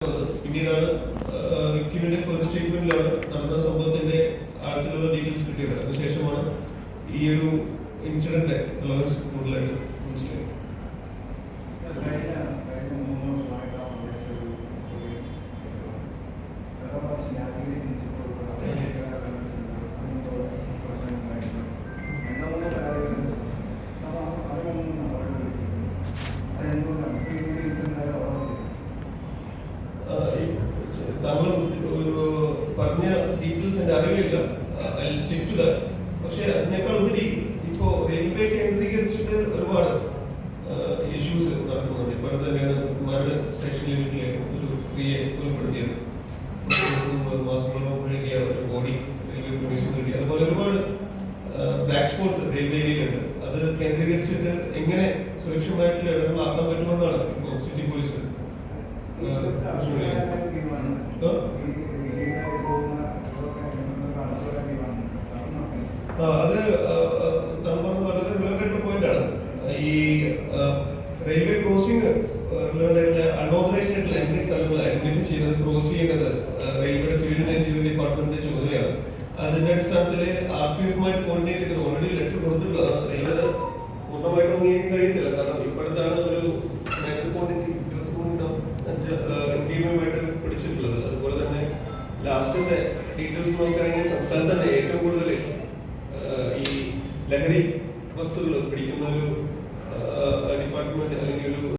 പിന്നീടാണ് വിക്ടിമിന്റെ ഫസ്റ്റ് സ്റ്റേറ്റ്മെന്റിലാണ് നടന്ന സംഭവത്തിന്റെ ആഴത്തിലുള്ള ഡീറ്റെയിൽസ് കിട്ടിയത്. അതിനുശേഷമാണ് ഈ ഒരു ഇൻസിഡന്റ് കൂടുതലായിട്ട് മനസ്സിലായത്. താങ്കൾ ഒരു പറഞ്ഞ ഡീറ്റെയിൽസ് എന്റെ അറിവില്ല, ചെക്കില്ല. പക്ഷെ അതിനേക്കാൾ ഉപരി ഇപ്പോ റെയിൽവേ കേന്ദ്രീകരിച്ചിട്ട് ഒരുപാട് ഇഷ്യൂസ് നടക്കുന്നുണ്ട്. ഇപ്പോൾ തന്നെയാണ് കുമാരട് സ്റ്റേഷൻ ലിമിറ്റിലെ ഒരു സ്ത്രീയെ കൊലപ്പെടുത്തിയത്. മാസങ്ങളോളം ഒഴുകിയ ഒരു ബോഡി റെയിൽവേ പോലീസിന് കിട്ടി. അതുപോലെ ഒരുപാട് ബ്ലാക്ക് സ്പോട്ട്സ് റെയിൽവേ ഏരിയയിലുണ്ട്. അത് കേന്ദ്രീകരിച്ചിട്ട് എങ്ങനെ സുരക്ഷിതമായിട്ടുള്ള ഇടങ്ങളാക്കാൻ പറ്റുമെന്നാണ് ഇപ്പോൾ സിറ്റി പോലീസ് അത് വളരെ റിലവൻ്റ് ആയിട്ടുള്ള പോയിന്റാണ്. ഈ റെയിൽവേ ക്രോസിംഗ് റിലവൻ്റ് ആയിട്ടുള്ള അൺഓതറൈസ്ഡ് ആയിട്ടുള്ള എന്തൊക്കെ സ്ഥലങ്ങൾ ഐഡന്റിഫൈ ചെയ്യുന്നത് ക്രോസ് ചെയ്യേണ്ടത് റെയിൽവേ സിവിൽ എഞ്ചിനീയറിംഗ് ഡിപ്പാർട്ട്മെന്റിന്റെ ചുമതലയാണ്. അതിന്റെ അടിസ്ഥാനത്തിൽ RPF കോർഡിനേറ്റ് ചെയ്ത് ഓൾറെഡി ലെറ്റർ കൊടുത്തിട്ടുള്ളതാണ്. റെയിൽവേ പൂർണ്ണമായിട്ട് അംഗീകരിക്കാൻ കഴിയത്തില്ല. കാരണം ഇപ്പോഴത്താണ് ഒരു ഇന്ത്യയുമായിട്ട് പിടിച്ചിട്ടുള്ളത്. അതുപോലെ തന്നെ ലാസ്റ്റത്തെ ഡീറ്റെയിൽസ് നോക്കുകയാണെങ്കിൽ സംസ്ഥാനത്ത് തന്നെ ഏറ്റവും കൂടുതൽ ഈ ലഹരി വസ്തുക്കൾ പിടിക്കുന്ന ഒരു ഡിപ്പാർട്ട്മെന്റ് അല്ലെങ്കിൽ ഒരു